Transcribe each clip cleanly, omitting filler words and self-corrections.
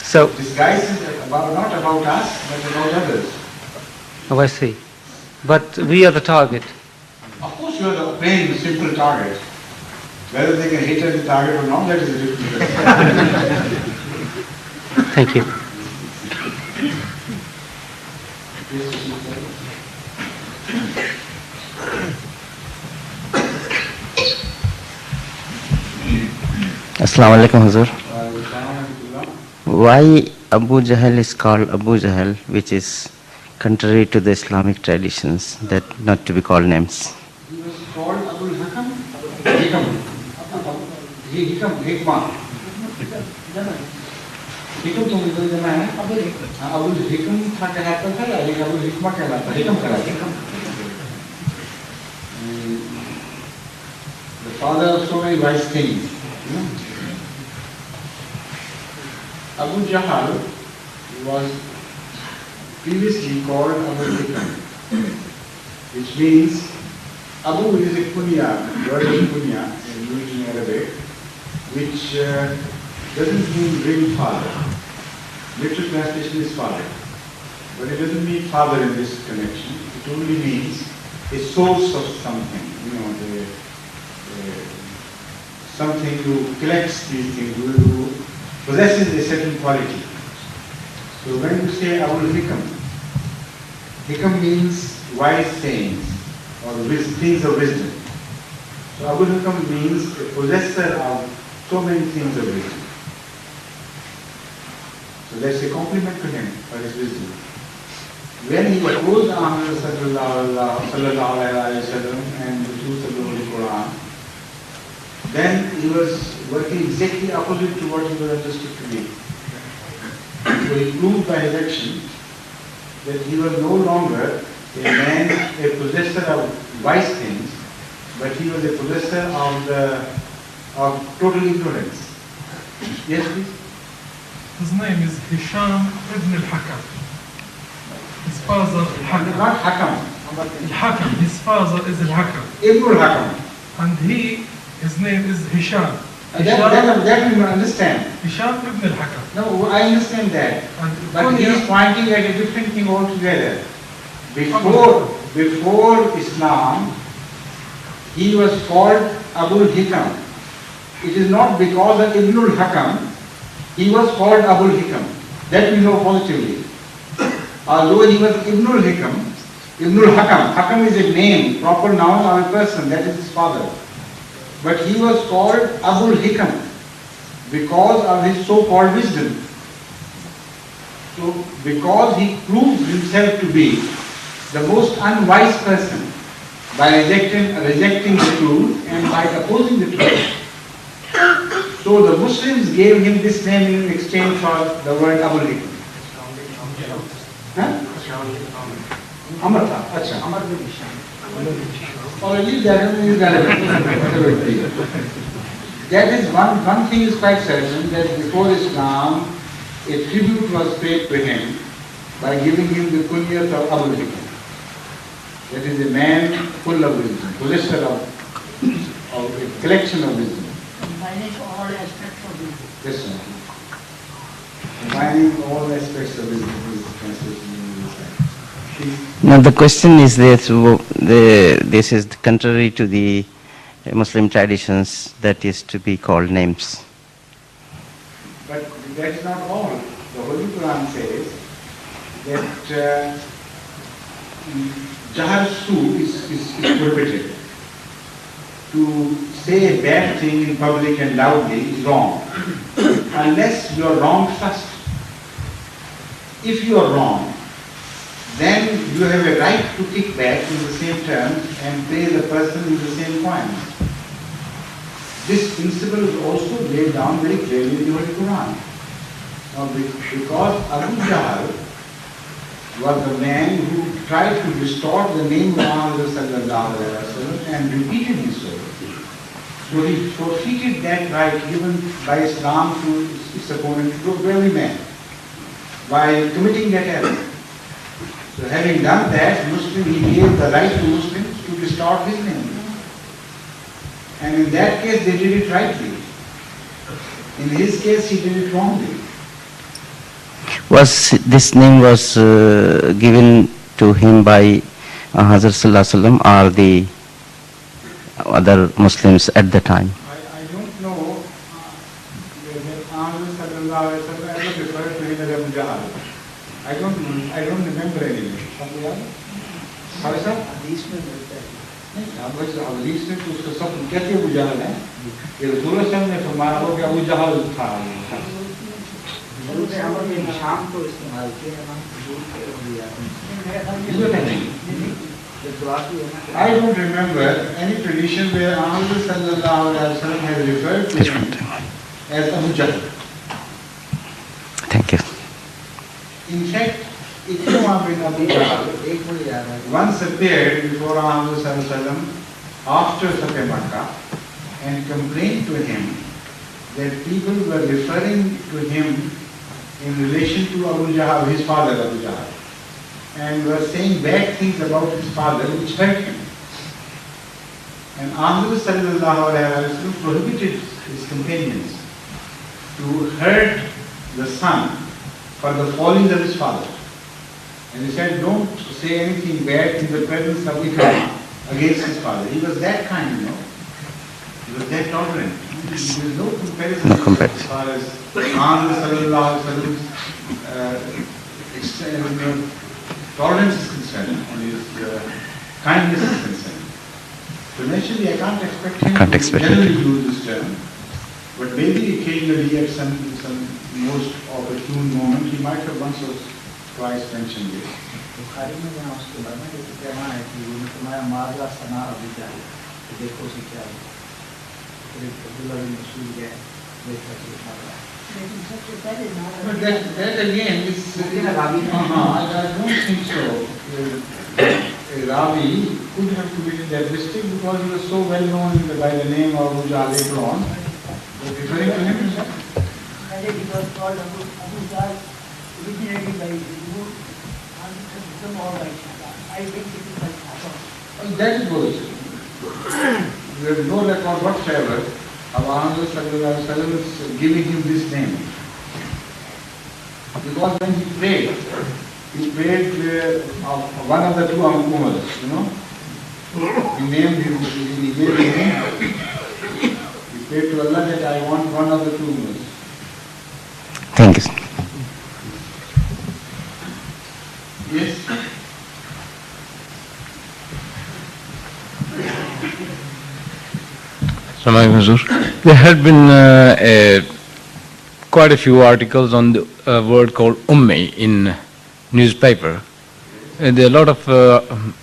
So, This guise is not about us, but about others. oh, I see. But we are the target. Of course, you are playing the simple target. Whether they can hit at the target or not, that is a different question. Thank you. Assalamu alaikum, Hazur. Why Abu Jahl is called Abu Jahl, which is contrary to the Islamic traditions, that not to be called names? He was called Abul Hakam. Hikam. Hikmah. Hikam तो मुझे जाना है. Abul Hikam था कहलाता था, लेकिन Abul Hikmah कहलाता. Hikam कहलाता. The father of so many wise things. Abu Jahl was previously called Abu Hikam, which means Abu is a kunya, word of kunya used in Arabic, which doesn't mean real father. Literal translation is father, but it doesn't mean father in this connection. It only means a source of something, something who collects these things, who possesses a certain quality. So when you say Abul Hikam, Hikam means wise sayings or things of wisdom. So Abul Hikam means a possessor of so many things of wisdom. So that's a compliment to him for his wisdom. When he opposed Ahmed sallallahu alayhi wa sallam and the truth of the Holy Quran, then he was working exactly opposite to what he was understood to be. So he proved by his action that he was no longer a man, a possessor of wise things, but he was a possessor of total ignorance. Yes, please? His name is Hisham ibn al-Hakam. His father Hakam. Not Hakam. Al-Hakam. His father is al-Hakam. Ibn al-Hakam. And his name is Hisham. That we understand. Hisham ibn al-Hakam. No, I understand that. But he is pointing at a different thing altogether. Before Islam, he was called Abul Hikam. It is not because of Ibn al-Hakam, he was called Abul Hikam. That we know positively. Although he was Ibn al-Hikam, Ibn al-Hakam, Hakam is a name, proper noun of a person, that is his father. But he was called Abul Hikam because of his so-called wisdom. So, because he proved himself to be the most unwise person by rejecting the truth and by opposing the truth. So the Muslims gave him this name in exchange for the word Abul Hikam. Huh? Amrata. Acha. Already that is one thing is quite certain, that before Islam a tribute was paid to him by giving him the kunyat of Abul Hikam. That is a man full of wisdom, possessor of a collection of wisdom. Combining all aspects of wisdom. Yes, sir. Combining all aspects of wisdom is the translation in this side. Now the question is this is contrary to the Muslim traditions, that is to be called names. But that's not all. The Holy Quran says that Jahar Su is prohibited. To say a bad thing in public and loudly is wrong, unless you are wrong first. If you are wrong, then you have a right to kick back in the same terms and pay the person in the same coins. This principle is also laid down very clearly in the Holy Quran. Now, because Abu Jahl was the man who tried to distort the name of Muhammad sallallahu alaihi wasallam and repeatedly so. So he forfeited that right given by Islam to its opponent, to a very man, by committing that error. So having done that, he gave the right to Muslims to distort his name. And in that case, they did it rightly. In his case, he did it wrongly. Was this name was given to him by Hazrat Sallallahu Alaihi Wasallam or the other Muslims at the time? I don't know whether Ahmad sallallahu alaihi wasallam ever referred to him as Abu Jahl. I don't remember anything. Somebody else? How is that? हदीस में मिलता है नहीं, अब हदीस में तो उसका सब कहते अबू जहल है। ये रसूल सल्लल्लाहु अलैहि वसल्लम ने फरमाया हो कि अबू जहल था। शाम को इस्तेमाल किया है I don't remember any tradition where Ahmad sallallahu alaihi wasallam has referred to him as Abu Jahl. Thank you. In fact, Ikrimah bin Abu Jahl once appeared before Ahmad sallallahu alaihi wasallam after Fateh Makkah and complained to him that people were referring to him in relation to Abu Jahl, his father Abu Jahl, and were saying bad things about his father which hurt him. And Ahmad sallallahu alaihi wasallam prohibited his companions to hurt the son for the fallings of his father. And he said, don't say anything bad in the presence of Ikrimah against his father. He was that kind, you know. He was that tolerant. There is no comparison No comparison. as far as Ahmad sallallahu alaihi wasallam's tolerance is concerned and his kindness is concerned. So naturally, I can't expect him Can't to expect generally use this term, but maybe occasionally at some most opportune moment, he might have once or twice mentioned this. Bukhari में जहाँ उसके बाद में एक कहना है कि तुम्हारा मारला सना अभी जाए तो देखो सी क्या है फिर अब्दुल्ला बिन मसूद गए देखा सी मारला लेकिन सबसे पहले But that again is, I don't think so. Ravi could have committed that mistake because he was so well known by the name of Abu Jahl later on. But referring to him, पहले he was called Abu Jahl originally by Hindu and some more by Shaka. I think it is by Shaka. that is bullshit. We have no record whatsoever of Ahmad sallallahu alaihi wasallam giving him this name. Because when he prayed one of the two Umars, you know. He named him, he gave him name. He prayed to Allah that I want one of the two Umars. Thank you. Yes. There had been quite a few articles on the word called Ummi in newspaper. There are a lot of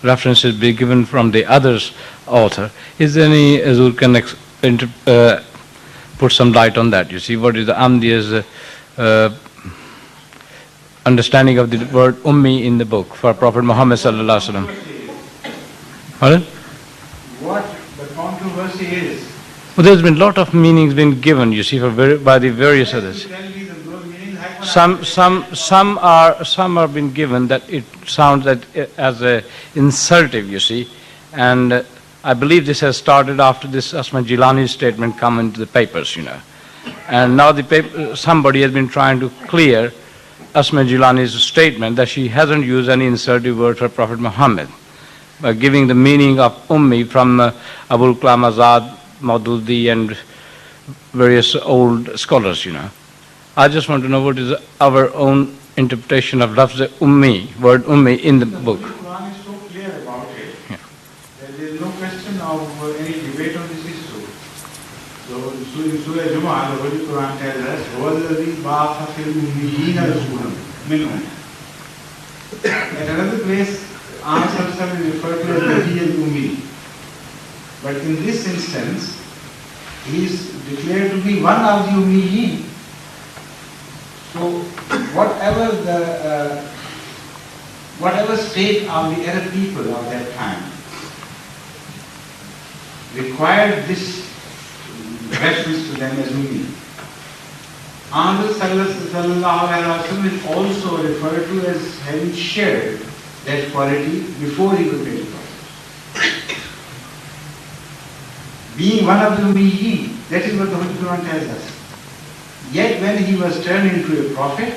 references being given from the other's author. Is there any, Azur can put some light on that? You see, what is the Ahmadiyya's understanding of the word Ummi in the book for Prophet Muhammad sallallahu alaihi wasallam? Pardon? What the controversy is. Well, there's been a lot of meanings been given, you see, by the various others. Some are been given that it sounds that as a insultive, you see, and I believe this has started after this Asma Jilani's statement come into the papers, you know, and now somebody has been trying to clear Asma Jilani's statement that she hasn't used any insultive word for Prophet Muhammad by giving the meaning of Ummi from Abul Kalam Azad, Maududi and various old scholars, you know. I just want to know what is our own interpretation of lafz Ummi, word Ummi in the book. The Quran is so clear about it that there is no question of any debate on this issue. So in Surah Jumu'ah, the Holy Quran tells us, وَالَّذِي بَعَثَ فِي الْأُمِّيِّينَ رَسُولًا مِنْهُمْ. At another place, Ansar is referred to as Nabi al-Ummi. But in this instance, he is declared to be one of the Ummiyin. So whatever state of the Arab people of that time required this reference to them as Ummi. Ahmad sallallahu alaihi wasallam is also referred to as having shared that quality before he was made a prophet. Being one of the Ummiyin, that is what the Holy Quran tells us. Yet when he was turned into a prophet,